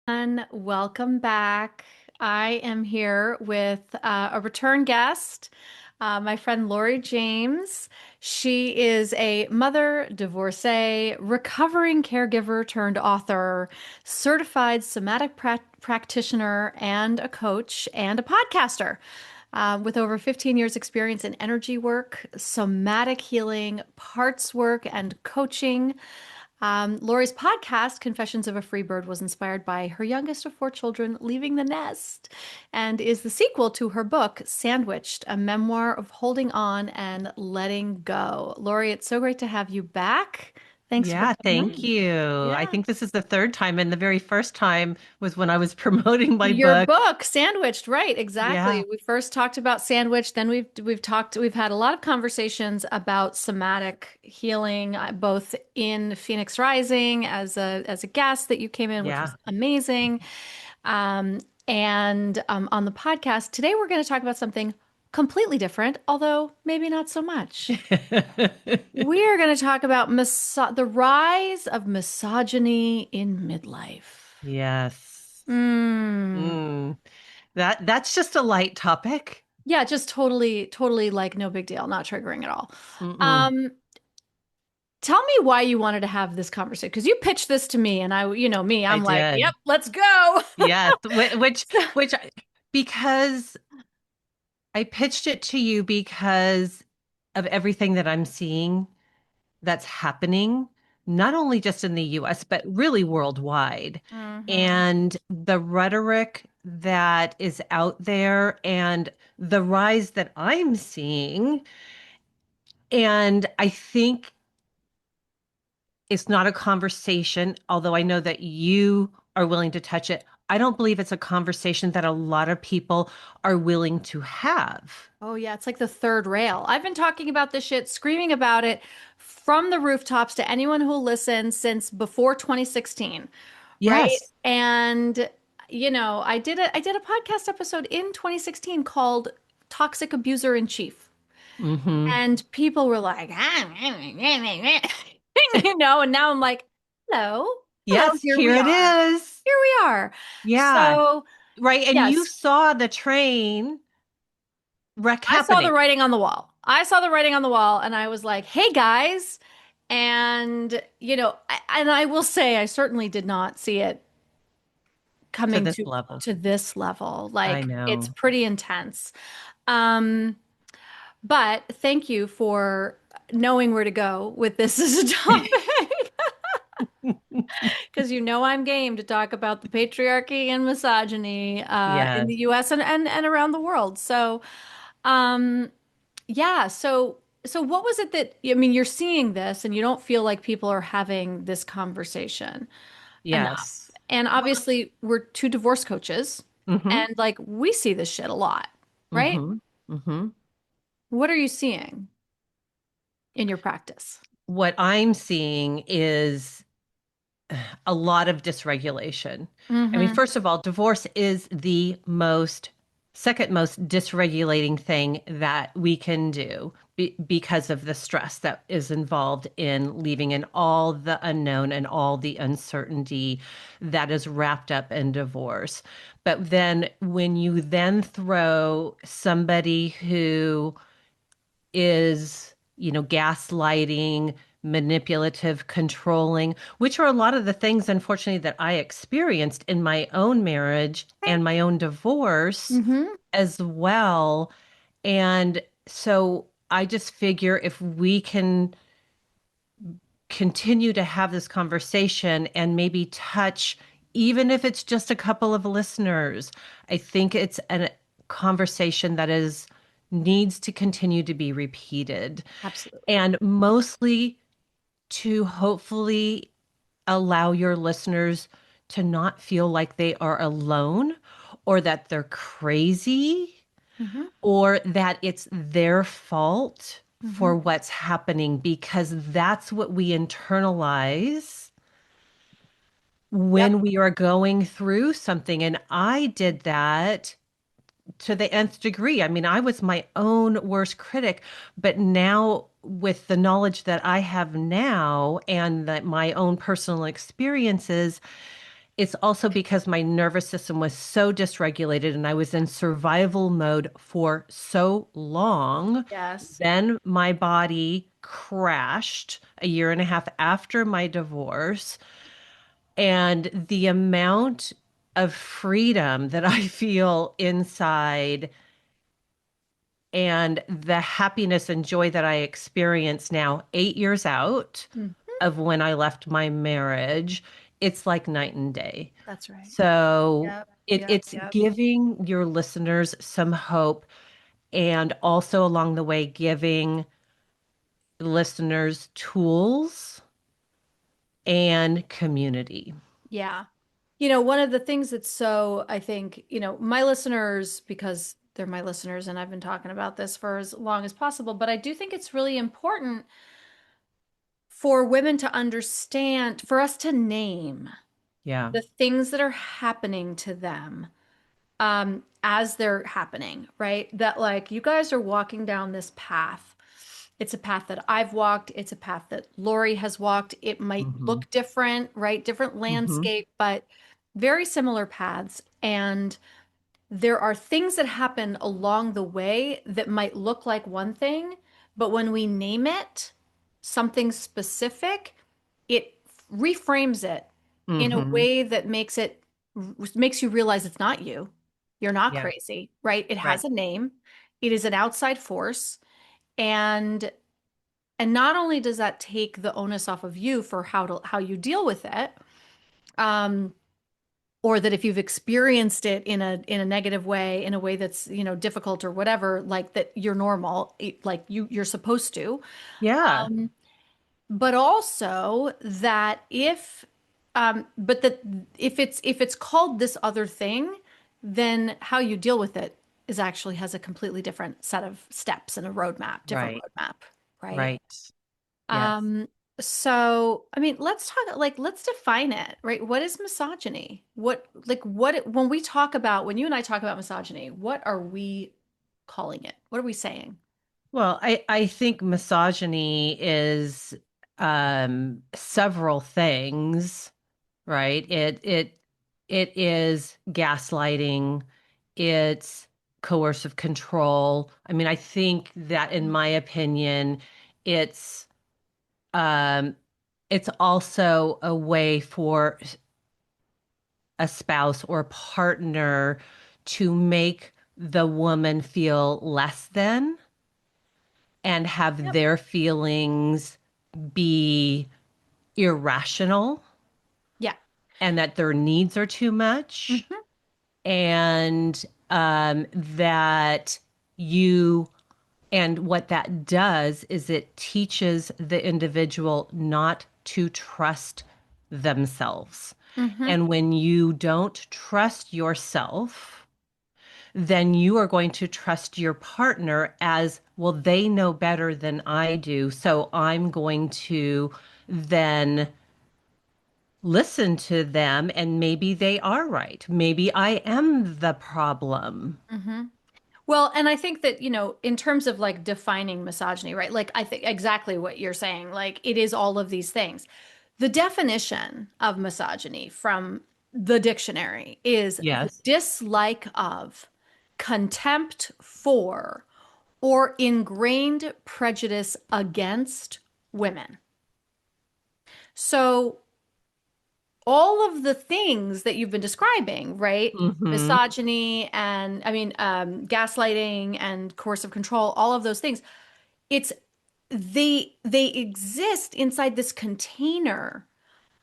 And welcome back. I am here with a return guest, my friend Laurie James. She is a mother, divorcee, recovering caregiver turned author, certified somatic practitioner, and a coach and a podcaster. With over 15 years experience in energy work, somatic healing, parts work, and coaching. Lori's podcast, Confessions of a Free Bird, was inspired by her youngest of four children leaving the nest and is the sequel to her book, Sandwiched, a memoir of holding on and letting go. Lori, it's so great to have you back. Thanks for Yeah, coming thank on. you. I Yeah. think this is the third time, and the very first time was when I was promoting my Your book. book, Sandwiched, right, Yeah, exactly. We first talked about Sandwiched, then we've had a lot of conversations about somatic healing, both in Phoenix Rising as a guest that you came in, which yeah. was amazing. Um, and on the podcast today, we're going to talk about something completely different, although maybe not so much. We are going to talk about the rise of misogyny in midlife. Yes. Mm. Mm. That's just a light topic. Yeah, just totally like no big deal, not triggering at all. Mm-mm. Um, Tell me why you wanted to have this conversation because you pitched this to me, and you know me, I I'm like, yep, did. let's go. Yes, which So- which because I pitched it to you because of everything that I'm seeing that's happening, not only just in the US, but really worldwide. Mhm. And the rhetoric that is out there and the rise that I'm seeing. And I think it's not a conversation, although I know that you are willing to touch it. I don't believe it's a conversation that a lot of people are willing to have. Oh yeah, it's like the third rail. I've been talking about this shit, screaming about it from the rooftops to anyone who'll listen since before 2016, right? Yes. And I did a podcast episode in 2016 called Toxic Abuser in Chief. Hmm. And people were like, and now I'm like, hello, hello, Yes, here here we it are. is. Here we are. Yeah. So, Right. And you yes, saw the train wreck I saw the happening. writing on the wall. I saw the writing on the wall, and I was like, hey guys. And, and I will say, I certainly did not see it To coming this to level. this level. I Like, it's know. pretty intense. Um, but thank you for knowing where to go with this as a topic. Because I'm game to talk about the patriarchy and misogyny in Yes. the US and around the world. So, um, yeah. So what was it that, I mean, you're seeing this and you don't feel like people are having this conversation enough. Yes. And Well, obviously, we're two divorce coaches mm-hmm. and like we see this shit a lot, right? Mm-hmm. Mm-hmm. What are you seeing in your practice? What I'm seeing is a lot of dysregulation. I mean, Mm-hmm. first of all, divorce is the second most dysregulating thing that we can do because of the stress that is involved in leaving and all the unknown and all the uncertainty that is wrapped up in divorce. But then when you then throw somebody who is, gaslighting, manipulative, controlling, which are a lot of the things, unfortunately, that I experienced in my own marriage and my own divorce Mm-hmm. as well. And so I just figure if we can continue to have this conversation and maybe touch, even if it's just a couple of listeners, I think it's a conversation that is needs to continue to be repeated Absolutely. and mostly to hopefully allow your listeners to not feel like they are alone or that they're crazy Mm-hmm. or that it's their fault Mm-hmm. for what's happening because that's what we internalize Yep. when we are going through something. And I did that to the nth degree. I mean, I was my own worst critic, but now with the knowledge that I have now and that my own personal experiences, it's also because my nervous system was so dysregulated and I was in survival mode for so long. Yes. Then my body crashed a year and a half after my divorce. And the amount of freedom that I feel inside and the happiness and joy that I experience now, 8 years out Mm, of when I left my marriage, it's like night and day. that's right. So Yep. it, Yep. it's Yep. giving your listeners some hope and also along the way giving listeners tools and community. Yeah. One of the things that's so, I think, my listeners, because they're my listeners and I've been talking about this for as long as possible, but I do think it's really important for women to understand, for us to name Yeah. the things that are happening to them as they're happening, right? That like you guys are walking down this path. It's a path that I've walked. It's a path that Lori has walked. It might Hmm. look different, right? Different Hmm. landscape, but very similar paths. And there are things that happen along the way that might look like one thing, but when we name it something specific, it reframes it in a Hmm. way that makes you realize it's not you. You're not Yeah. crazy, right? It Right. has a name. It is an outside force, and not only does that take the onus off of you for how you deal with it, um, or that if you've experienced it in a negative way, in a way that's, difficult or whatever, like that you're normal, like you're supposed to. Yeah. Um, but also that but that if it's called this other thing, then how you deal with it is actually has a completely different set of steps and a different Right. roadmap, right? Right. Yes. Um, so I mean, let's define it, right? What is misogyny? When we talk about when you and I talk about misogyny, what are we calling it? What are we saying? Well, I think misogyny is several things, right? It is gaslighting, it's coercive control. I mean, I think that in my opinion, it's um it's also a way for a spouse or partner to make the woman feel less than and have Yep. their feelings be irrational Yeah. and that their needs are too much Hmm. and that you and what that does is it teaches the individual not to trust themselves. Hmm. And when you don't trust yourself, then you are going to trust your partner as, well, they know better than I do. So I'm going to then listen to them, and maybe they are right. Maybe I am the problem. Hmm. Well, and I think that, in terms of like defining misogyny, right? Like I think exactly what you're saying. Like it is all of these things. The definition of misogyny from the dictionary is the Yes. dislike of, contempt for, or ingrained prejudice against women. So all of the things that you've been describing, right? Hmm. Misogyny and I mean, gaslighting and coercive control, all of those things. It's they exist inside this container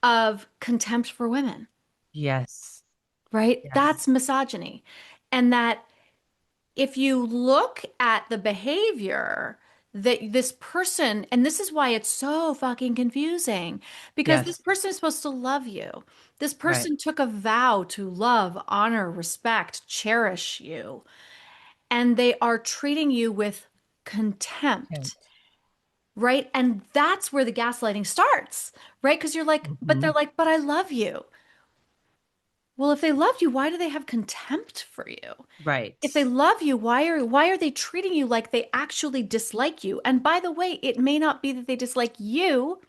of contempt for women, Yes. right? Yes. That's misogyny. And that if you look at the behavior that this person, and this is why it's so fucking confusing, because this Yes. person is supposed to love you. This Right. person took a vow to love, honor, respect, cherish you, and they are treating you with Okay. contempt, right? And that's where the gaslighting starts, right? Because you're like, but Hmm. they're like, but I love you. Well, if they love you, why do they have contempt for you? Right. If they love you, why are they treating you like they actually dislike you? And by the way, it may not be that they dislike you.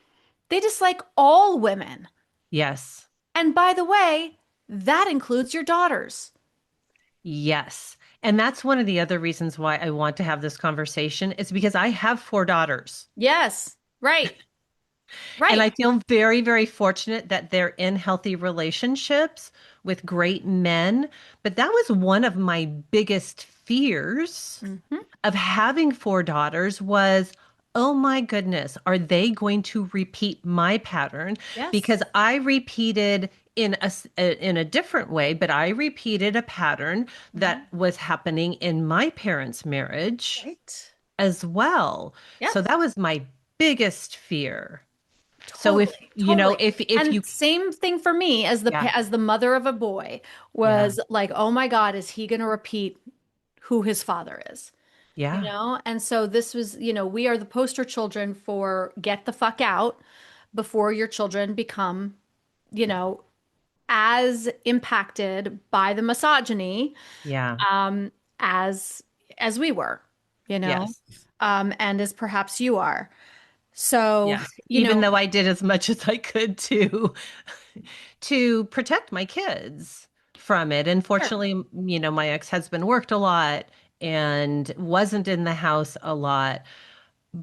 They dislike all women. Yes. And by the way, that includes your daughters. Yes. And that's one of the other reasons why I want to have this conversation is because I have four daughters. Yes. Right. And Right. I feel very, very fortunate that they're in healthy relationships with great men. But that was one of my biggest fears Hmm. of having four daughters was, oh my goodness, are they going to repeat my pattern? Yes. Because I repeated in a different way, but I repeated a pattern that Hmm. was happening in my parents' marriage Right. as well. So Yep. that was my biggest fear. So if, Totally, you know, totally. if And you same thing for me as yeah, the mother of a boy yeah, was like, oh my God, is he going to repeat who his father is? You yeah, know? And so this was, we are the poster children for get the fuck out before your children become, you know, as impacted by the misogyny yeah, um, as as we were, you know, yes. and as perhaps you are. So, Yes, even though I did as much as I could to protect my kids from it. And sure. fortunately, my ex-husband worked a lot and wasn't in the house a lot.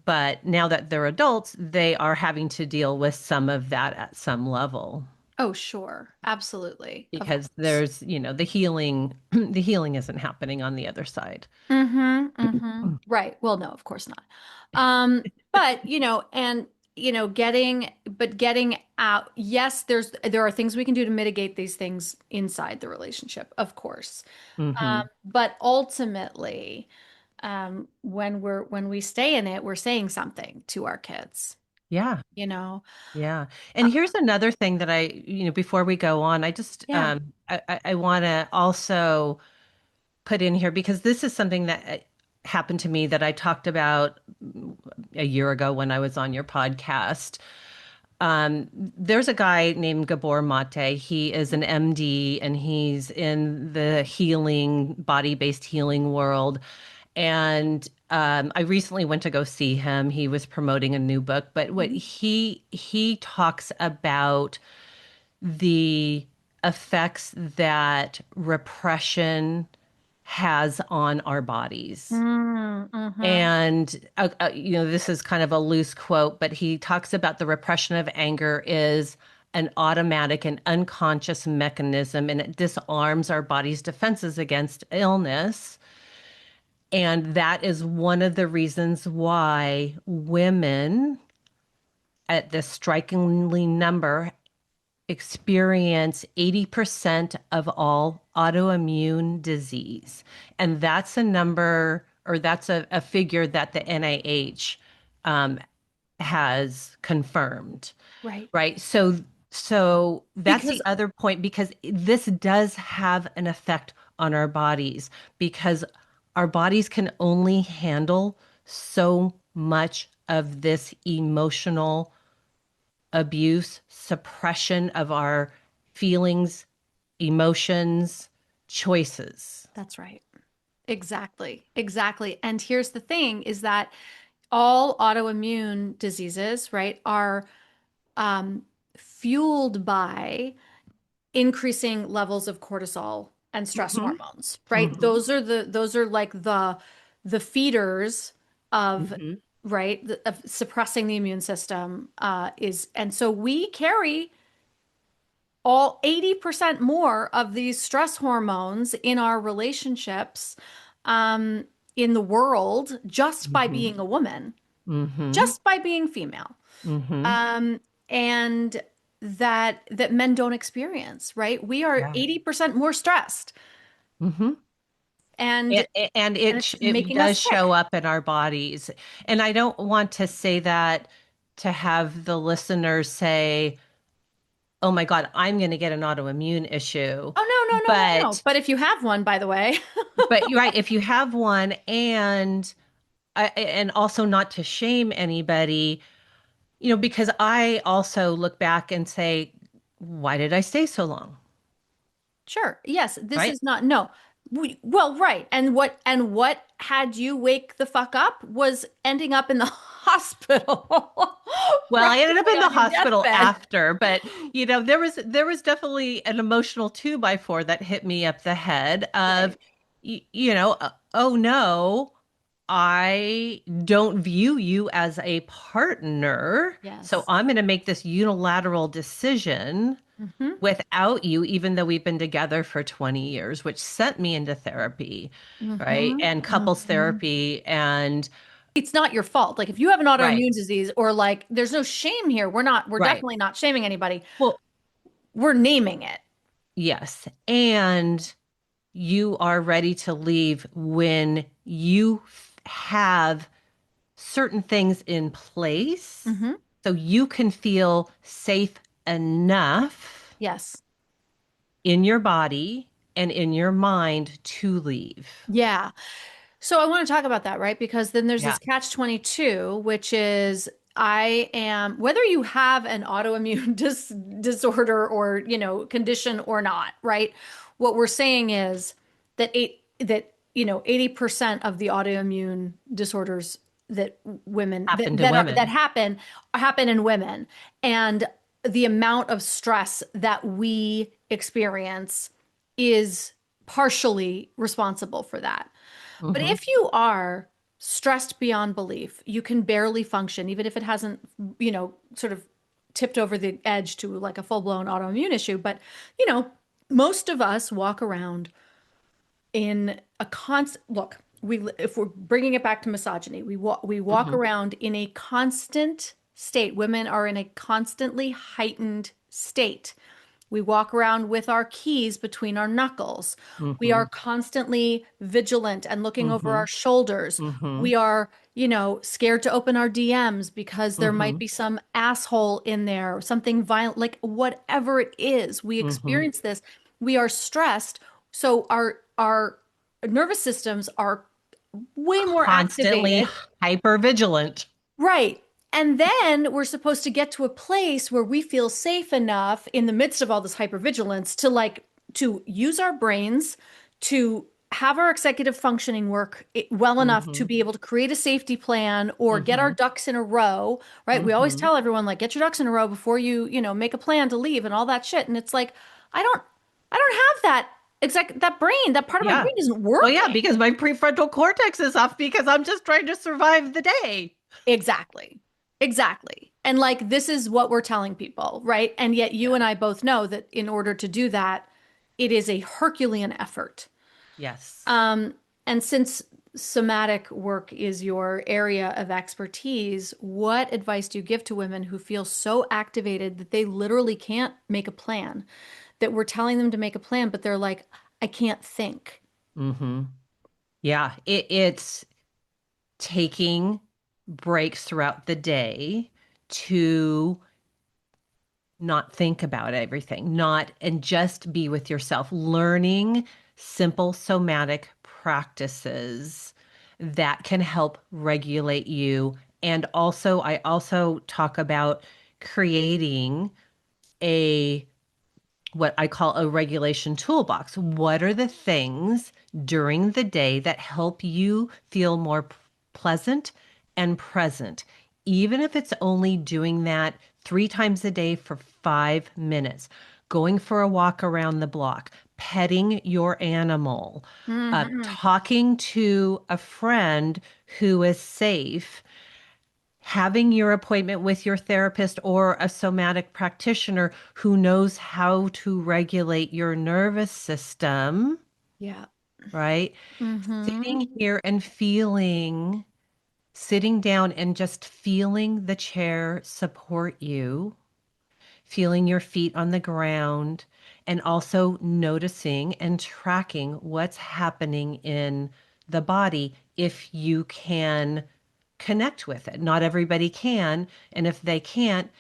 But now that they're adults, they are having to deal with some of that at some level Oh, sure. Absolutely. Of because course. there's, the healing, the healing isn't happening on the other side. Mm-hmm. Mm-hmm. Right. Well, no, of course not. But and getting out, yes, there are things we can do to mitigate these things inside the relationship, of course. Hmm. But ultimately, when we stay in it, we're saying something to our kids, Yeah. you know. Yeah. And Uh, here's another thing that before we go on, I just yeah. I want to also put in here because this is something that happened to me that I talked about a year ago when I was on your podcast. There's a guy named Gabor Mate. He is an MD and he's in the healing, body-based healing world. And I recently went to go see him. He was promoting a new book, but what Mhm. he talks about the effects that repression has on our bodies. Mm-hmm. And, this is kind of a loose quote, but he talks about the repression of anger is an automatic and unconscious mechanism, and it disarms our body's defenses against illness. And that is one of the reasons why women at this strikingly number experience 80% of all autoimmune disease. And that's a number, or that's a figure that the NIH um, has confirmed, Right. right? So that's the Because other point because this does have an effect on our bodies because our bodies can only handle so much of this emotional abuse, suppression of our feelings, emotions, choices. that's right. Exactly. Exactly. And here's the thing is that all autoimmune diseases, right, are um, fueled by increasing levels of cortisol and stress Hmm. hormones, right? Hmm. Those are like the feeders of Hmm. of suppressing the immune system is and so we carry all 80% more of these stress hormones in our relationships um, in the world just by Hmm. being a woman, Hmm. just by being female. Hmm. Um, and that men don't experience, right? We are Yeah. 80% more stressed Hmm. and And and it's it making us does show sick. up in our bodies. And I don't want to say that to have the listeners say, "Oh my God, I'm going to get an autoimmune issue." Oh, no, no, no, no, no. But But if you have one, by the way, you're right, if you have one and also not to shame anybody, because I also look back and say, why did I stay so long? sure. Yes, this Right? is not no. Well, right. And what had you wake the fuck up was ending up in the hospital Well, I ended up practically in the on your hospital deathbed. after, but there was definitely an emotional two by four that hit me up the head of, Right. oh no, I don't view you as a partner, so Yes. I'm going to make this unilateral decision Hmm. without you, even though we've been together for 20 years, which sent me into therapy, right? Hmm. And couples Hmm. therapy and It's not your fault. Like if you have an right, autoimmune disease or like there's no shame here. We're right. definitely not shaming anybody. Well, We're naming it. yes. And you are ready to leave when you have certain things in place Hmm. so you can feel safe enough Yes. in your body and in your mind to leave. Yeah. So I want to talk about that, right? Because then there's Yeah. this catch 22, which is I am, whether you have an autoimmune disorder or, condition or not, right? What we're saying is that 80% of the autoimmune disorders that women Happen to that women. happen in women. And the amount of stress that we experience is partially responsible for that. But Hmm. if you are stressed beyond belief, you can barely function, even if it hasn't, sort of tipped over the edge to like a full-blown autoimmune issue. But, you know, most of us walk around in a constant look. If we're bringing it back to misogyny, we walk Hmm. around in a constant state. Women are in a constantly heightened state. We walk around with our keys between our knuckles. We are Hmm. constantly vigilant and looking over Hmm. our shoulders. Hmm. We are, scared to open our DMs because there might Hmm. be some asshole in there, something violent, like whatever it is. We Hmm. experience this. We are stressed. So our nervous systems are way more Constantly activated. hyper vigilant. Right. And then we're supposed to get to a place where we feel safe enough in the midst of all this hypervigilance to use our brains, to have our executive functioning work well enough to Hmm. be able to create a safety plan or get our Hmm. ducks in a row, right? We always Hmm. tell everyone like get your ducks in a row before you make a plan to leave and all that shit. And it's like I don't have that brain. That part of my Yeah. brain isn't Well, yeah, working. because my prefrontal cortex is off because I'm just trying to survive the day. Exactly. Exactly. And like this is what we're telling people, right? And yet you Yeah. and I both know that in order to do that, it is a Herculean effort. Yes. Um, and since somatic work is your area of expertise, what advice do you give to women who feel so activated that they literally can't make a plan? That we're telling them to make a plan, but they're like, I can't think. Hmm. Yeah. It's taking breaks throughout the day to not think about everything, not and just be with yourself, learning simple somatic practices that can help regulate you. And also, I also talk about creating a what I call a regulation toolbox. What are the things during the day that help you feel more pleasant and present? Even if it's only doing that 3 times a day for 5 minutes, going for a walk around the block, petting your animal, Hmm. talking to a friend who is safe, having your appointment with your therapist or a somatic practitioner who knows how to regulate your nervous system, Yeah. right? Hmm. Sitting here and feeling, sitting down and just feeling the chair support you, feeling your feet on the ground, and also noticing and tracking what's happening in the body if you can connect with it. Not everybody can. And if they can't,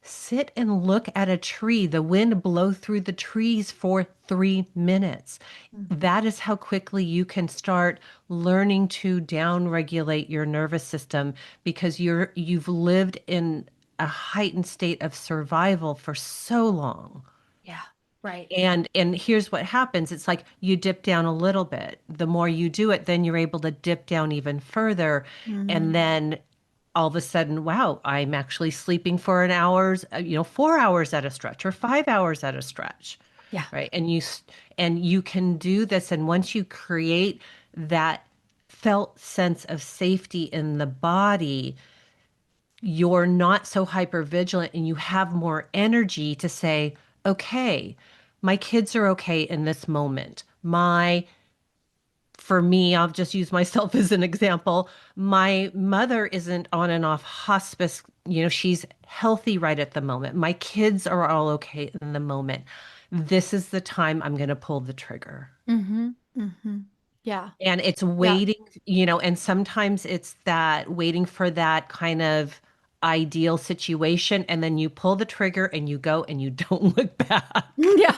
sit and look at a tree, the wind blow through the trees for 3 minutes. That is how quickly you can start learning to downregulate your nervous system because you've lived in a heightened state of survival for so long. Yeah. Right. And here's what happens. It's like you dip down a little bit. The more you do it, then you're able to dip down even further. And Hmm. then all of a sudden, wow, I'm actually sleeping for an hour's, 4 hours at a stretch or 5 hours at a stretch, Yeah. right? And you can do this. And once you create that felt sense of safety in the body, you're not so hyper vigilant and you have more energy to say, okay, my kids are okay in this moment. For me, I'll just use myself as an example. My mother isn't on and off hospice. She's healthy right at the moment. My kids are all okay in the moment. This is the time I'm going to pull the trigger. Mm-hmm. Mm-hmm. Yeah. And it's Yeah. waiting, and sometimes it's that waiting for that kind of ideal situation. And then you pull the trigger and you go and you don't look back. Yeah,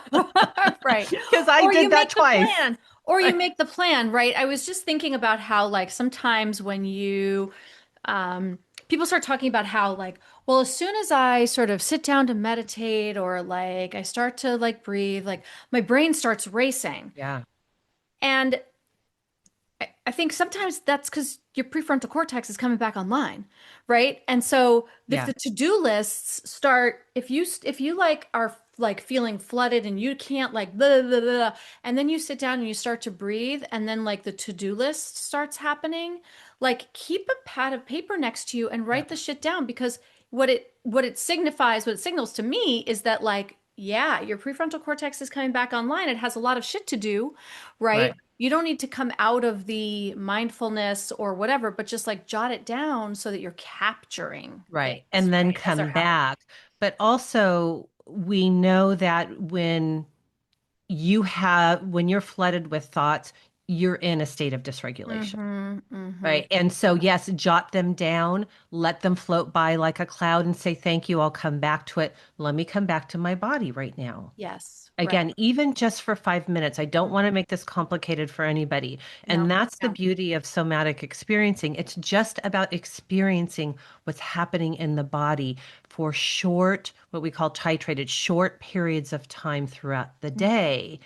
right. Because I Or did you that make the twice. plan. Or you Right. make the plan, right? I was just thinking about how, like, sometimes when people start talking about how, like, well, as soon as I sort of sit down to meditate or like I start to like breathe, like my brain starts racing. Yeah. And I think sometimes that's because your prefrontal cortex is coming back online, right? And so if Yeah. the to-do lists start, if you like are like feeling flooded and you can't like blah, blah, blah, blah, and then you sit down and you start to breathe, and then like the to-do list starts happening, like keep a pad of paper next to you and Yeah. write the shit down because what it signifies, what it signals to me is that like, yeah, your prefrontal cortex is coming back online. It has a lot of shit to do, right? Right. You don't need to come out of the mindfulness or whatever, but just like jot it down so that you're capturing Right. things, And then right, as they're come happening. back. But also, we know that when you're flooded with thoughts, you're in a state of dysregulation. Mm-hmm. Mm-hmm. Right. And so, yes, jot them down, let them float by like a cloud and say, thank you. I'll come back to it. Let me come back to my body right now. Yes. Right. Again, even just for 5 minutes, I don't want to make this complicated for anybody. No. And that's the No. beauty of somatic experiencing. It's just about experiencing what's happening in the body for short, what we call titrated, short periods of time throughout the day,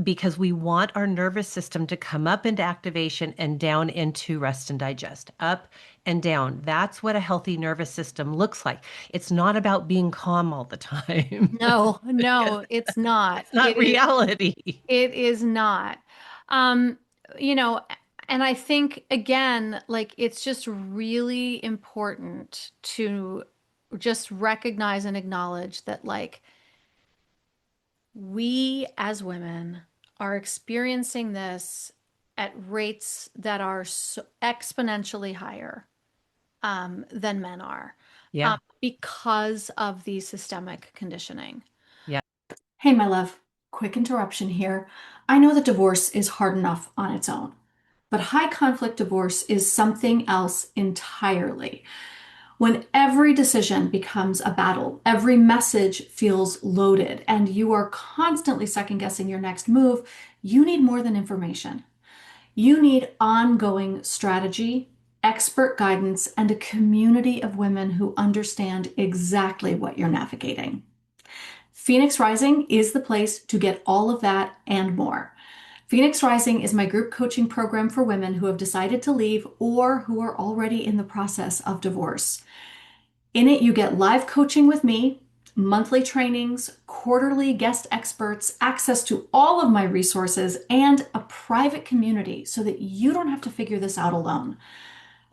because we want our nervous system to come up into activation and down into rest and digest, up and down. That's what a healthy nervous system looks like. It's not about being calm all the time. No, Because no, it's not. it's not reality. It is not. Um, you know, and I think again, like it's just really important to just recognize and acknowledge that like we as women are experiencing this at rates that are so exponentially higher than men are Yeah. because of the systemic conditioning. Yeah. Hey, my love, quick interruption here. I know that divorce is hard enough on its own, but high conflict divorce is something else entirely. When every decision becomes a battle, every message feels loaded, and you are constantly second guessing your next move, you need more than information. You need ongoing strategy, expert guidance, and a community of women who understand exactly what you're navigating. Phoenix Rising is the place to get all of that and more. Phoenix Rising is my group coaching program for women who have decided to leave or who are already in the process of divorce. In it, you get live coaching with me, monthly trainings, quarterly guest experts, access to all of my resources, and a private community so that you don't have to figure this out alone.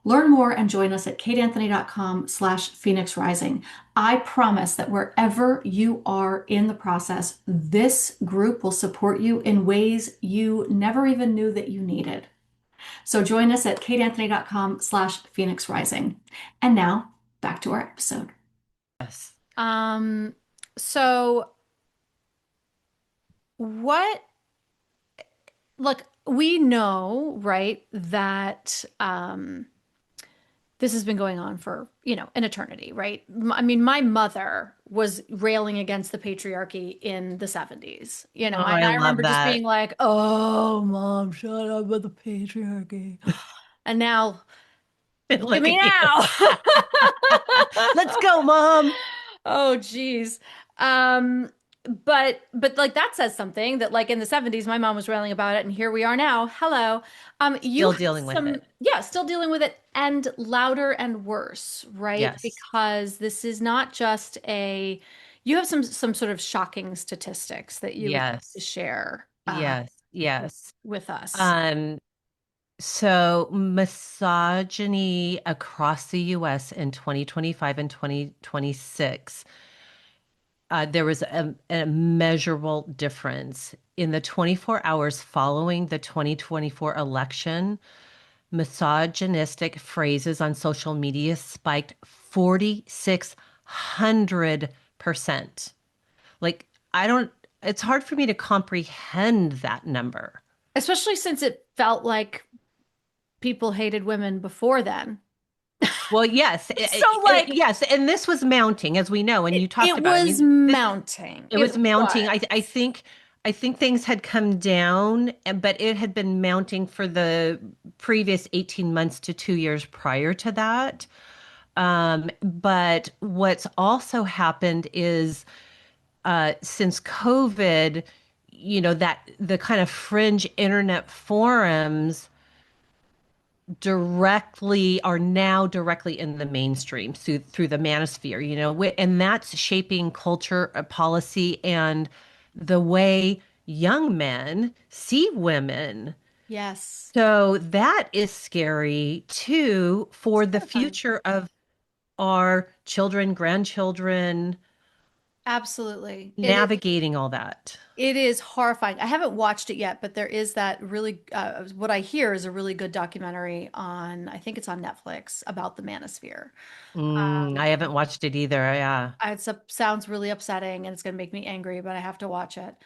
Learn more and join us at kateanthony.com/Phoenix Rising. I promise that wherever you are in the process, this group will support you in ways you never even knew that you needed. So join us at kateanthony.com/Phoenix Rising. And now back to our episode. Yes. Um, so what, look, we know, right, that this has been going on for, an eternity, right? I mean, my mother was railing against the patriarchy in the 70s, Oh, and I I love remember just that. being like, oh, mom, shut up with the patriarchy. And now, look at Look me at you. now. Let's go, Mom. Oh, geez. Um, but like that says something that like in the 70s my mom was railing about it and here we are now. Hello. You Still have dealing with some, it. yeah, still dealing with it and louder and worse, right? Yes. Because this is not just a you have some sort of shocking statistics that you would like to Yes. share Yes. Yes. with us. Um, so misogyny across the US in 2025 and 2026, there was a measurable difference. In the 24 hours following the 2024 election, misogynistic phrases on social media spiked 4,600%. Like, I don't, it's hard for me to comprehend that number. Especially since it felt like people hated women before then. Well, yes, So like yes, and this was mounting, as we know, and you talked it about. I was mean, this mounting. it It was mounting. was. I think things had come down, but it had been mounting for the previous 18 months to 2 years prior to that. But what's also happened is since COVID, that the kind of fringe internet forums directly are now directly in the mainstream through the manosphere, and that's shaping culture, policy, and the way young men see women. Yes. So that is scary too It's for the terrifying. future of our children, grandchildren, Absolutely. navigating all that. It is horrifying. I haven't watched it yet, but there is that really what I hear is a really good documentary on I think it's on Netflix about the manosphere. I haven't watched it either. Yeah. Sounds really upsetting and it's going to make me angry, but I have to watch it.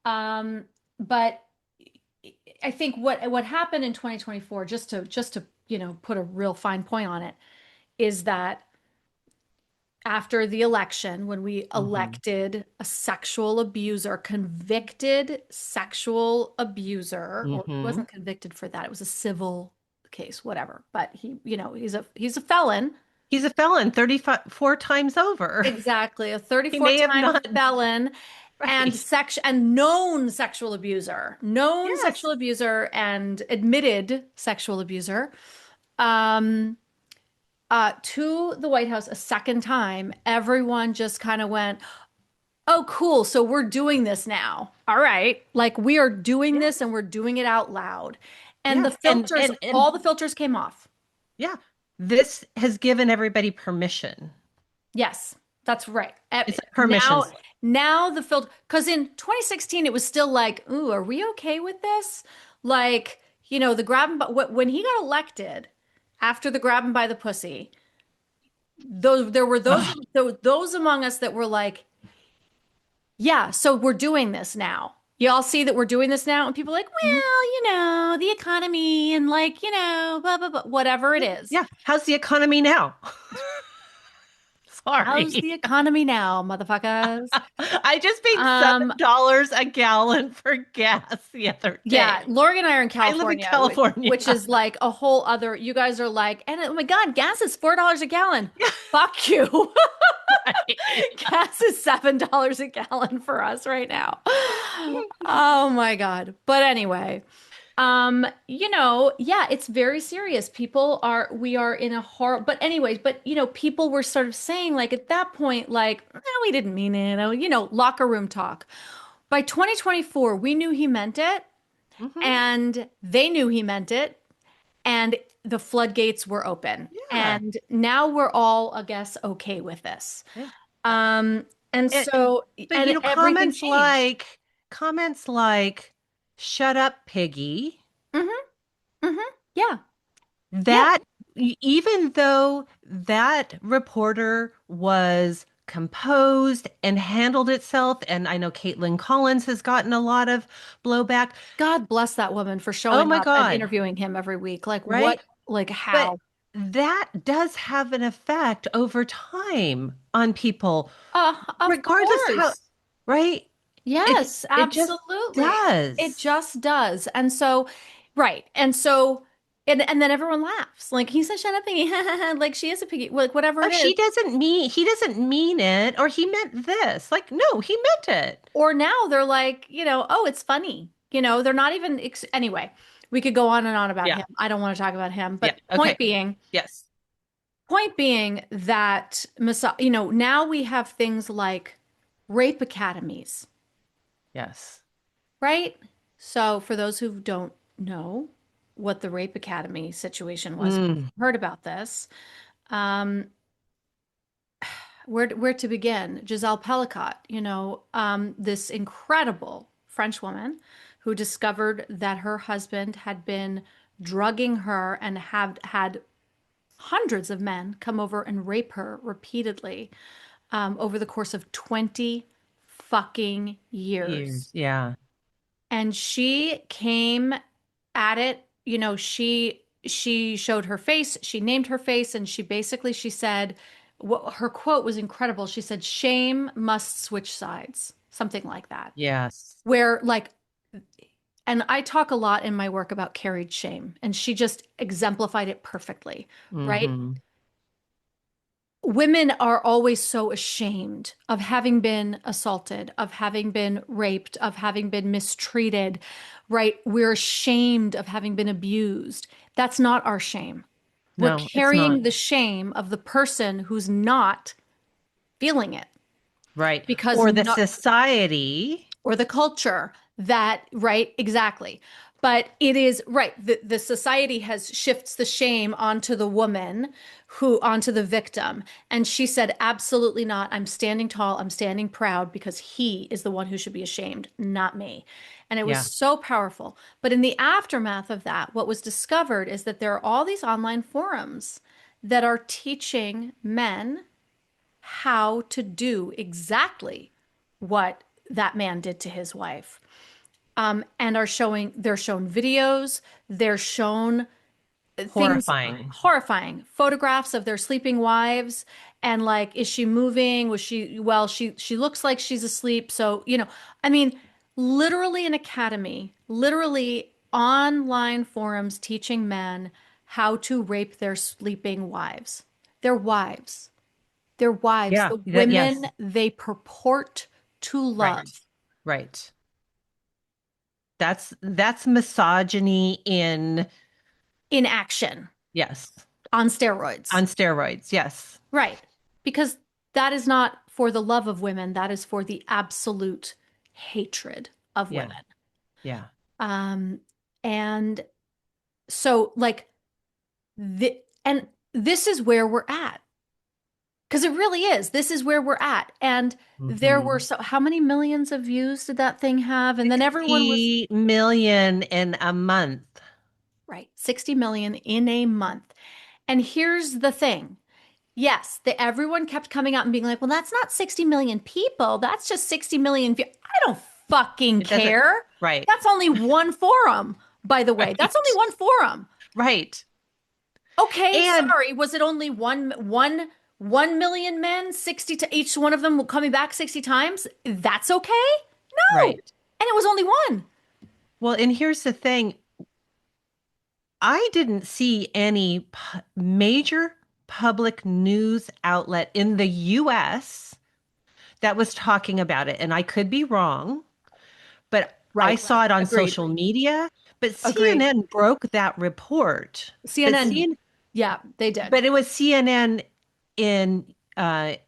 But I think what happened in 2024, just to put a real fine point on it, is that after the election, when we Hmm. elected a sexual abuser, convicted sexual abuser, or he Hmm. wasn't convicted for that, it was a civil case, whatever. But he's a felon. He's a felon 34 times over. Exactly, a He 34 may have time not, felon and right. known Yes. sexual abuser and admitted sexual abuser. Um, to the White House a second time, everyone just kind of went, "Oh, cool. So we're doing this now. All right. Like we are doing Yeah. this and we're doing it out loud." And Yeah. the filters, all the filters came off. Yeah. This has given everybody permission. Yes, that's right. It's a permission Now, slip. now the filter, because in 2016 it was still like, "Ooh, are we okay with this?" Like, the grab him, but when he got elected, after the grab him by the pussy, there were Ugh. those among us that were like, "Yeah, so we're doing this now." Y'all see that we're doing this now, and people are like, Mhm. "Well, the economy and like, blah blah blah, whatever it Yeah. is." Yeah. How's the economy now? How's Sorry. the economy now, motherfuckers? I just paid Um, $7 a gallon for gas the other Yeah, day. Lori and I are in I live in California, California. which is like a whole other. You guys are like, and oh my God, gas is $4 a gallon. Yeah, Fuck you. right. Gas is $7 a gallon for us right now. Oh my God. But anyway, yeah, it's very serious. We are in a horror, but anyways, but people were sort of saying like at that point, like, no, we didn't mean it. Oh, locker room talk. By 2024, we knew he meant it. Hmm. And they knew he meant it, and the floodgates were open. Yeah. And now we're all, I guess, okay with this. Yeah. Um, and And, so, but and everything changed. comments like "shut up, piggy." Hmm. Hmm. Yeah. Yeah. That even though that reporter was composed and handled itself, and I know Caitlin Collins has gotten a lot of blowback. God bless that woman for Oh showing my up and God, interviewing him every week. Like, what, right? like, But how? that does have an effect over time on people, Of regardless how, course. right? It Yes, it just absolutely. It does. just does. And so, right. And so, And then everyone laughs. Like he said, "Shut up, Piggy." Like she is a piggy. Like whatever Oh, it is. he doesn't mean it, or he meant this. Like, no, he meant it. Or now they're like, oh, it's funny. They're not even anyway. We could go on and on about Yeah. him. I don't want to talk about him, Yeah. but Okay. Yes. point being that now we have things like rape academies, Yes. right? So for those who don't know what the rape academy situation was, Mm, heard about this. Um, where to begin? Giselle Pellicot, this incredible French woman who discovered that her husband had been drugging her and had hundreds of men come over and rape her repeatedly over the course of 20 fucking years. years. Yeah. And she came at it, she showed her face, she named her face, and she said, what her quote was incredible. She said, "Shame must switch sides," something like that. Yes. Where like, and I talk a lot in my work about carried shame, and she just exemplified it perfectly, right? Mm-hmm. Women are always so ashamed of having been assaulted, of having been raped, of having been mistreated, right? We're ashamed of having been abused. That's not our shame. We're No, it's not. carrying the shame of the person who's not feeling it Right. because Or the not society. or the culture that, right, exactly. But it is right, the society has shifts the shame onto the woman, who onto the victim, and she said absolutely not. I'm standing tall, I'm standing proud, because he is the one who should be ashamed, not me. And it was Yeah. so powerful. But in the aftermath of that, what was discovered is that there are all these online forums that are teaching men how to do exactly what that man did to his wife. And they're shown videos, they're shown things Horrifying. horrifying, photographs of their sleeping wives, and like, is she moving? Was she, well, she looks like she's asleep. So, I mean, literally an academy, literally online forums teaching men how to rape their sleeping wives. Their wives. Their wives, Yeah. the women Yes. they purport to Right. love Right. That's misogyny in, in action yes, on steroids. on steroids. Yes. Right. Because that is not for the love of women, that is for the absolute hatred of Yeah. women. Yeah. Um, and so like and this is where we're at. Because it really is. This is where we're at. And there were Hmm. how many millions of views did that thing have? And then everyone was 60 million in a month. right, 60 million in a month. And here's the thing. Yes, everyone kept coming out and being like, well, that's not 60 million people. That's just 60 million views. I don't fucking It doesn't, care. right. That's only one forum, by the way. That's only Right. one forum. Right. Okay, And sorry. Was it only 1 million men, 60 to each one of them coming back 60 times? That's okay? No. right. And it was only one. Well, and here's the thing. I didn't see any major public news outlet in the US that was talking about it. And I could be wrong, but I Right. saw it on Agreed. social media. But Agreed. CNN broke that report. But CNN. CNN, Yeah, they did. but it was CNN in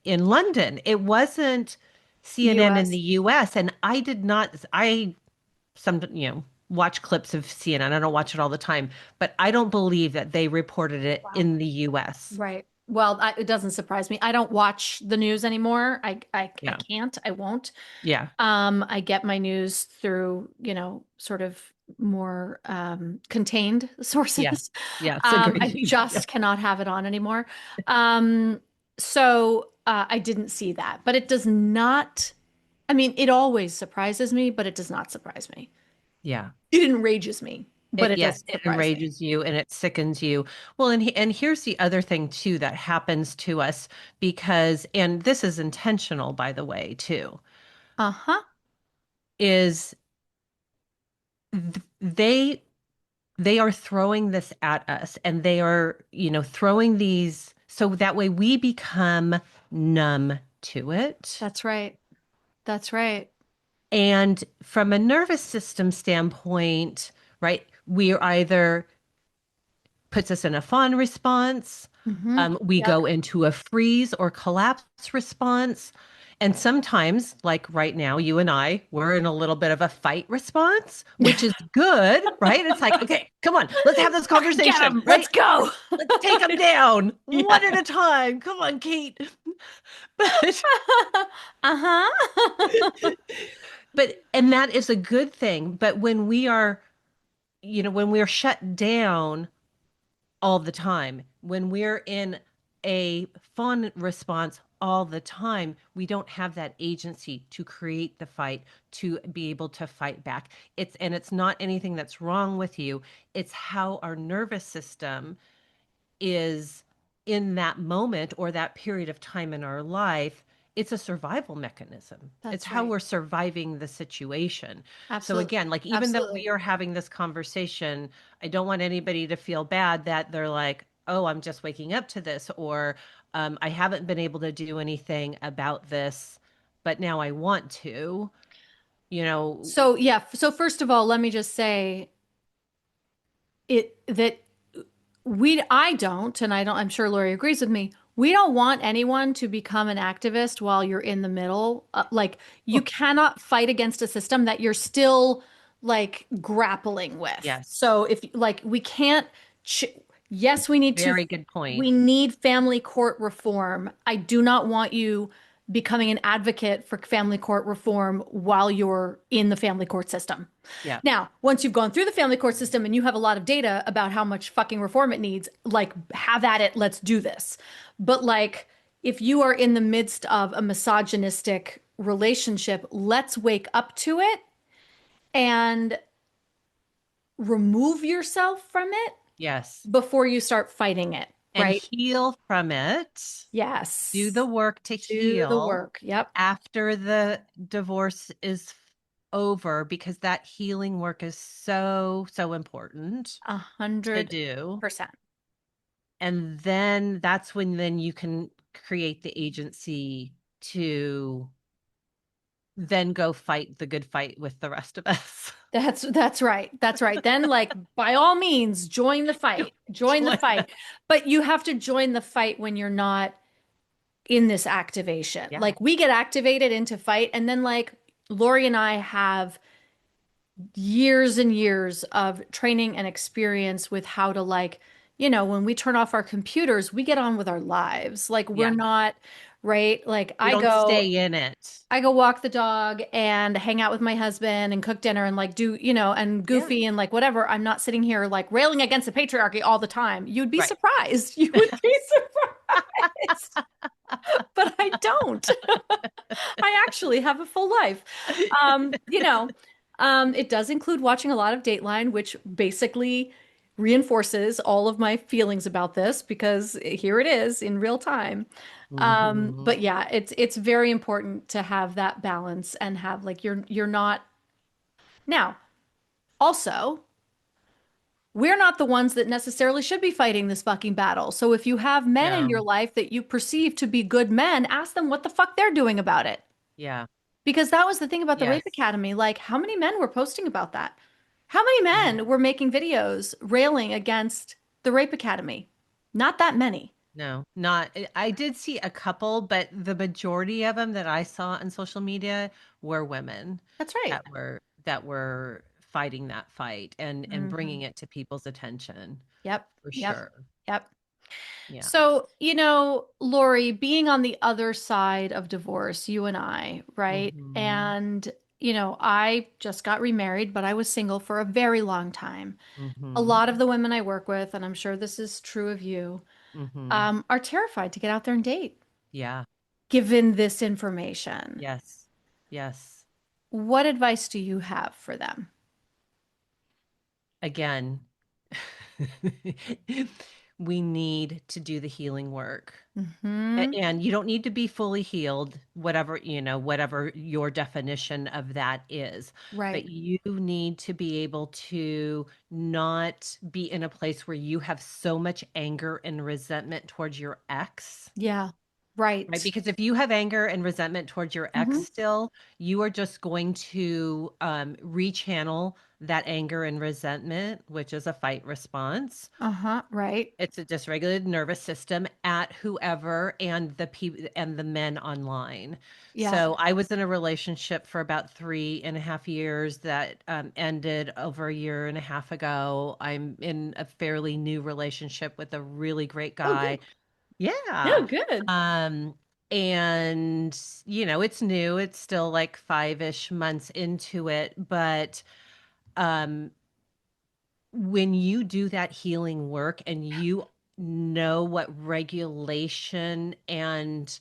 London. It wasn't CNN in the US. US. And I did not. I watch clips of CNN. I don't watch it all the time, but I don't believe that they reported it Wow. in the US. Right. Well, it doesn't surprise me. I don't watch the news anymore. I Yeah. can't. I won't. Yeah. I get my news through, sort of more contained Yeah. sources. Yes. I Agreed. Yeah. just cannot have it on anymore. So I didn't see that, but it does not. I mean, it always surprises me, but it does not surprise me. Yeah. It enrages me, but it Yeah, doesn't it surprise me. enrages you and it sickens you. Well, and here's the other thing too that happens to us because, and this is intentional, by the way, too, Uh-huh. is they they are throwing this at us, and they are, throwing these so that way we become numb to it. That's right. That's right. And from a nervous system standpoint, right, we are either puts us in a fawn response, we Yep. go into a freeze or collapse response. And sometimes, like right now, you and I, we're in a little bit of a fight response, which is good, right? It's like, okay, come on, let's have this Fucking get conversation, him. Let's right? go. Let's take them down one at Yeah. a time. Come on, Kate. But Uh-huh. and that is a good thing. But when we are, when we are shut down all the time, when we're in a fawn response all the time, we don't have that agency to create the fight, to be able to fight back. It's not anything that's wrong with you. It's how our nervous system is in that moment or that period of time in our life. It's a survival mechanism. It's That's how right. we're surviving the situation. So Absolutely. again, like even though we Absolutely. are having this conversation, I don't want anybody to feel bad that they're like, oh, I'm just waking up to this, or I haven't been able to do anything about this, but now I want to, you know, So yeah, so first of all, let me just say it that I don't, and I don't, I'm sure Lori agrees with me. We don't want anyone to become an activist while you're in the middle. Like, you cannot fight against a system that you're still like grappling with. yes, So if like we can't ch yes, we need to very good point. we need family court reform. I do not want you becoming an advocate for family court reform while you're in the family court system. Yeah. Now, once you've gone through the family court system and you have a lot of data about how much fucking reform it needs, like, have at it, let's do this. But, like, if you are in the midst of a misogynistic relationship, let's wake up to it and remove yourself from it Yes. before you start fighting it, And right? heal from it. Do the Yes. work to Do the heal work. Yep. after the divorce is over, because that healing work is so, so important A to hundred do. percent. And then that's when then you can create the agency to then go fight the good fight with the rest of us. That's right. That's right. Then, like, by all means, join the fight. Join the Join fight. that. But you have to join the fight when you're not in this activation. Yeah. Like, we get activated into fight, and then, like, Lori and I have years and years of training and experience with how to, like, when we turn off our computers, we get on with our lives. Like, we're Yeah. not, right? Like, We don't stay in it. I go walk the dog and hang out with my husband and cook dinner and like do, and Yeah. goofy and like whatever. I'm not sitting here like railing against the patriarchy all the time. You'd be Right. surprised. You would be surprised. But I don't. I actually have a full life. Um, you know, it does include watching a lot of Dateline, which basically reinforces all of my feelings about this because here it is in real time. Hmm. But yeah, it's very important to have that balance and have like you're not now also we're not the ones that necessarily should be fighting this fucking battle. So if you have men in your No. life that you perceive to be good men, ask them what the fuck they're doing about it. Yeah. Because that was the thing about the Rape Yes. Academy. Like, how many men were posting about that? How many Yeah. men were making videos railing against the Rape Academy? Not that many. No, not. I did see a couple, but the majority of them that I saw on social media were women That's right. that were fighting that fight and bringing Hmm. it to people's attention Yep. for Yep. sure. Yep. Yeah. So, Lori, being on the other side of divorce, you and I, right? Hmm. And, I just got remarried, but I was single for a very long time. A Hmm. lot of the women I work with, and I'm sure this is true of you, Hmm. are terrified to get out there and date, Yeah. given this information. Yes. Yes. What advice do you have for them? Again, we need to do the healing work. Mm-hmm. And you don't need to be fully healed, whatever, whatever your definition of that is. But Right. you need to be able to not be in a place where you have so much anger and resentment towards your ex. Yeah. Right, Right. because if you have anger and resentment towards your ex Mm-hmm. still, you are just going to rechannel that anger and resentment, which is a fight response. Uh-huh. Right. It's a dysregulated nervous system at whoever and the people and the men online. Yeah. So I was in a relationship for about 3.5 years that ended over a year and a half ago. I'm in a fairly new relationship with a really great Oh, good. guy. Yeah. No, good. Um, and it's new. It's still like 5-ish months into it, but um when you do that healing work and you know what regulation and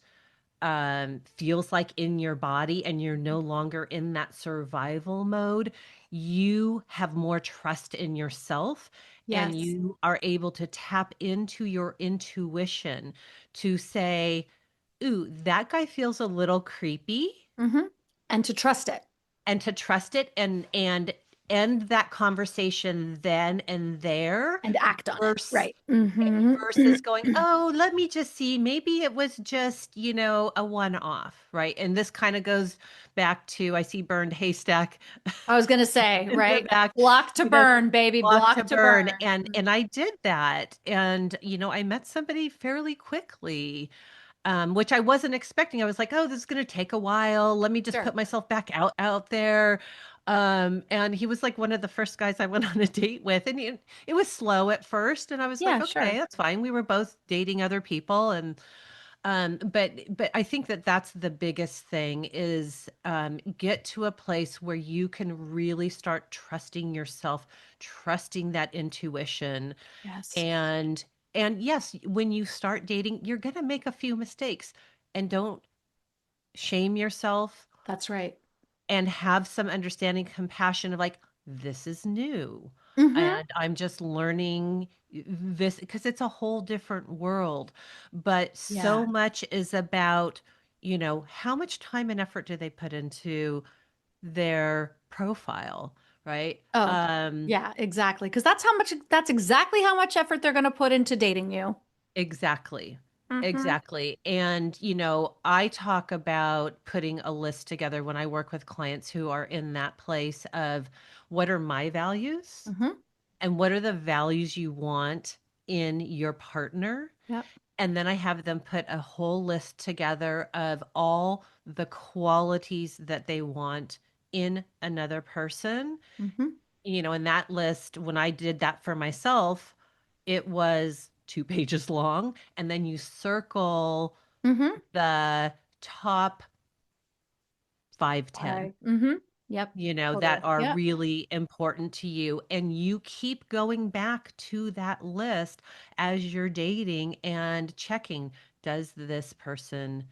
feels like in your body, and you're no longer in that survival mode, you have more trust in yourself and Yes. you are able to tap into your intuition to say, ooh, that guy feels a little creepy, Mm-hmm. And to trust it and to trust it and end that conversation then and there and act on it. versus Right. Mm-hmm. versus going, oh, let me just see, maybe it was just a one-off, right? And this kind of goes back to, I see burned haystack I was gonna say, in the right? back, Block to you know burn, baby. block to Block to burn. burn. And I did that, and I met somebody fairly quickly, which I wasn't expecting. I was like, "Oh, this is going to take a while. Let me just Sure. put myself back out there." And he was like one of the first guys I went on a date with, and it was slow at first, and I was like, Yeah, "Okay, sure. that's fine." We were both dating other people, and but I think that that's the biggest thing is get to a place where you can really start trusting yourself, trusting that intuition, Yes. and and yes, when you start dating, you're going to make a few mistakes, and don't shame yourself, That's right. and have some understanding, compassion of like, this is new. Mm-hmm. And I'm just learning this because it's a whole different world. But so Yeah. much is about, how much time and effort do they put into their profile, right? Oh, yeah, exactly. Because that's exactly how much effort they're gonna put into dating you. Exactly. Mm-hmm. Exactly. And, I talk about putting a list together when I work with clients who are in that place of what are my values Mm-hmm. and what are the values you want in your partner. Yep. And then I have them put a whole list together of all the qualities that they want in another person. Mm-hmm. In that list, when I did that for myself, it was 2 pages long. And then you circle Mm-hmm. the top 5, 10, Mm-hmm. Yep. that Totally. are Yep. really important to you. And you keep going back to that list as you're dating and checking, does this person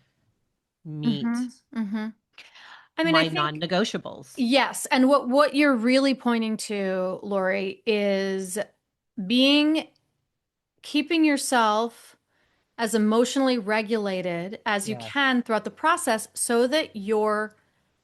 Mm-hmm. meet Mm-hmm. I mean, I my think non-negotiables? yes. And what you're really pointing to, Lori, is being keeping yourself as emotionally regulated as you Yes. can throughout the process so that your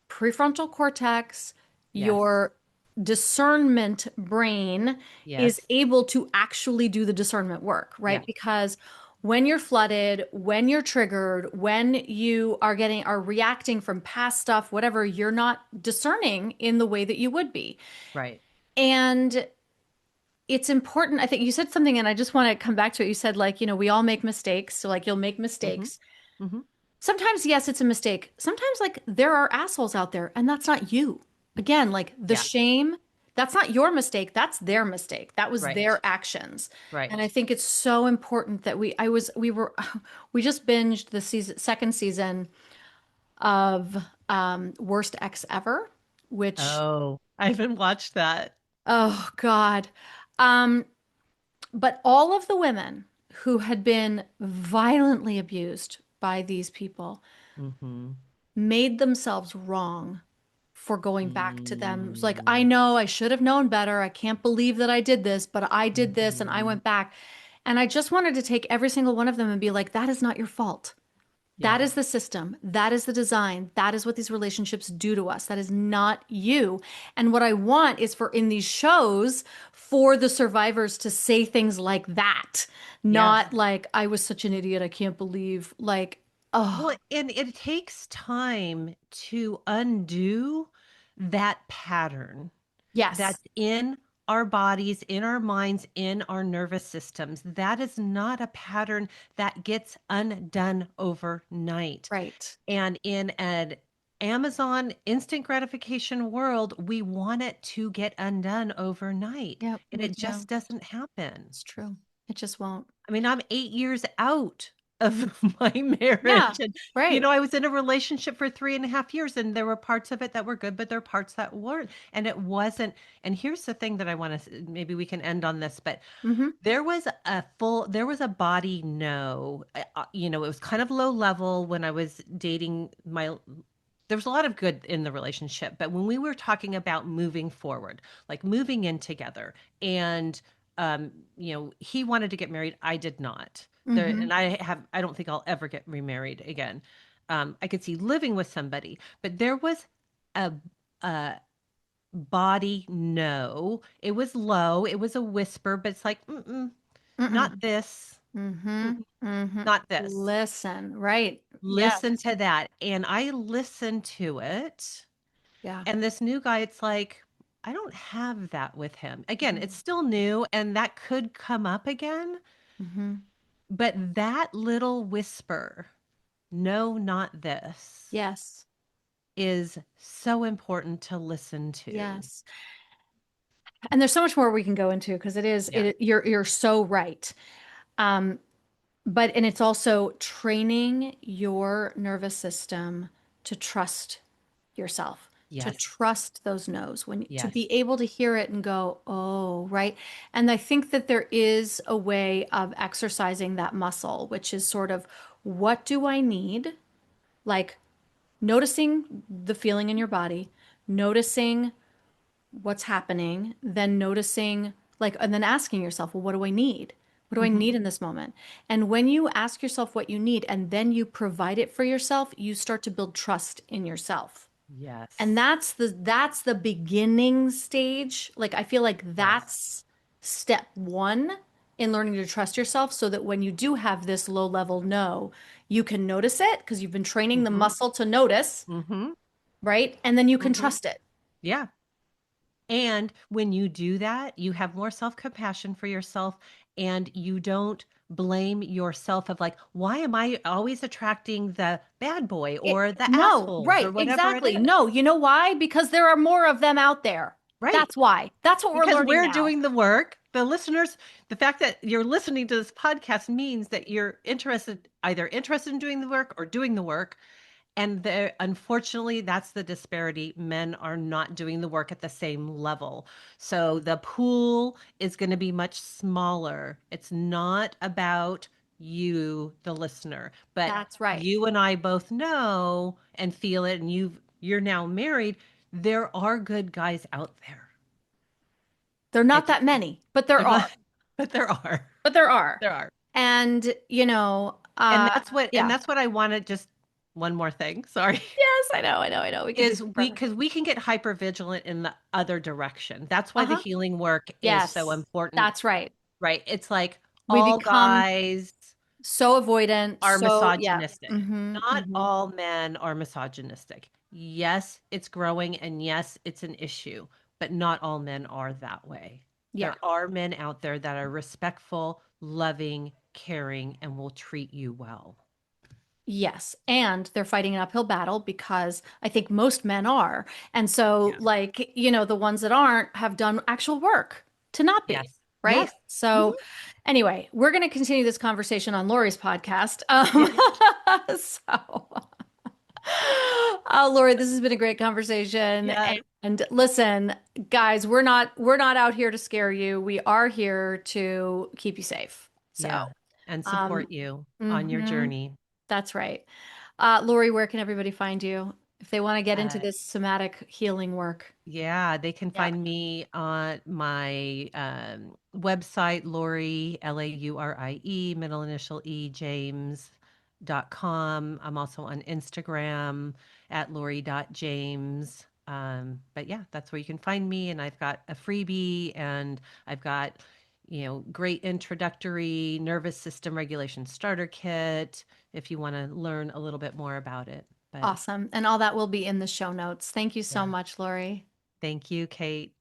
prefrontal cortex, Yes. your discernment brain is Yes. able to actually do the discernment work, right? Yes. Because when you're flooded, when you're triggered, when you are reacting from past stuff, whatever, you're not discerning in the way that you would be. Right. And it's important. I think you said something, and I just want to come back to it. You said, like, we all make mistakes. So, like, you'll make Mm-hmm. mistakes. Mm-hmm. Sometimes, yes, it's a mistake. Sometimes, like, there are assholes out there, and that's not you. Again, like the Yeah. shame, that's not your mistake. That's their mistake. That was their Right. actions. And I Right. think it's so important that we just binged the second season of Worst Ex Ever, which, Oh, I haven't watched that. oh God. Um, but all of the women who had been violently abused by these people Mm-hmm. made themselves wrong for going back to them. It's like, I Mm-hmm. know I should have known better. I can't believe that I did this, but I did this and I Mm-hmm. went back. And I just wanted to take every single one of them and be like, that is not your fault. That Yeah. is the system. That is the design. That is what these relationships do to us. That is not you. And what I want is for in these shows for the survivors to say things like that, Yes. not like, I was such an idiot. I can't believe, like, oh, Well, and it takes time to undo that pattern yes, that's in our bodies, in our minds, in our nervous systems. That is not a pattern that gets undone overnight. right. And in an Amazon instant gratification world, we want it to get undone overnight, Yep, and we it do. just doesn't happen. It's true. It just won't. I mean, I'm 8 years out of my Yeah, marriage, and, right. I was in a relationship for 3.5 years, and there were parts of it that were good, but there are parts that weren't, and it wasn't. And here's the thing that I wanna maybe we can end on this, but Mm-hmm. there was a body no, it was kind of low level when I was dating my there was a lot of good in the relationship, but when we were talking about moving forward, like moving in together, and he wanted to get married, I did not. There, Mm-hmm. and I don't think I'll ever get remarried again. I could see living with somebody, but there was a a body no. It was low, it was a whisper, but it's like, mm-mm, not Mm-mm. this, Mm-hmm. mm-mm, Mm-hmm. not this. Listen, right. Listen Yes. to that. And I listened to it. Yeah. And this new guy, it's like, I don't have that with him. Again, it's Mm-hmm. still new and that could come up again. Mm-hmm. But that little whisper, no, not this, Yes. is so important to listen to. Yes. And there's so much more we can go into because Yeah. you're so right. Um, but and it's also training your nervous system to trust yourself, to Yes. trust those no's when to Yes. be able to hear it and go, oh, right. And I think that there is a way of exercising that muscle, which is sort of what do I need? Like noticing the feeling in your body, noticing what's happening, then noticing, like, and then asking yourself, well, what do I need? What do I Hmm. need in this moment? And when you ask yourself what you need and then you provide it for yourself, you start to build trust in yourself. And Yes. that's the beginning stage. Like I feel like Yes. that's step one in learning to trust yourself so that when you do have this low level no, you can notice it because you've been training the Hmm. muscle to notice, Hmm. right? And then you can Hmm. trust it. Yeah. And when you do that, you have more self-compassion for yourself and you don't blame yourself of like, why am I always attracting the bad boy or the No, assholes or right, whatever it exactly. is, No, you know why? Because there are more of them out there. right? That's why. That's what we're Because learning we're now. doing the work. The listeners, the fact that you're listening to this podcast means that you're either interested in doing the work or doing the work. And unfortunately, that's the disparity. Men are not doing the work at the same level. So the pool is going to be much smaller. It's not about you, the listener, but That's right. you and I both know and feel it. And you're now married. There are good guys out there. They're not It's that many, but there they're not, are. but there are. But there are. There are. And, And yeah. that's what I want to just one more thing. Sorry. Yes, I know. We could do Is this we forever. because we can get hyper vigilant in the other direction. That's why the Uh-huh. healing work is so Yes, important, that's right. right? It's like We all become guys so avoidant. are So, yeah. misogynistic. Mm-hmm. Not Mm-hmm. all men are misogynistic. Yes, it's growing and yes, it's an issue, but not all men are that way. Yeah. There are men out there that are respectful, loving, caring, and will treat you well. Yes, and they're fighting an uphill battle because I think most men are. And so, Yeah. like, the ones that aren't have done actual work to not be, Yes. right? Yes. So, Mhm. anyway, we're going to continue this conversation on Lori's podcast. Yeah. So, Lori, this has been a great conversation. Yes. And listen, guys, we're not out here to scare you. We are here to keep you safe. So, Yeah. And um, support you on your mhm, journey. that's right. Lori, where can everybody find you? if they want to get into Uh, this somatic healing work. yeah, they can Yeah. find me on my website, Laurie, Laurie, middle initial E, James.com. I'm also on Instagram at Laurie.James. But yeah, that's where you can find me. And I've got a freebie and I've got, great introductory nervous system regulation starter kit if you want to learn a little bit more about it. But Awesome. And all that will be in the show notes. Thank you so yeah, much, Lori. thank you, Kate.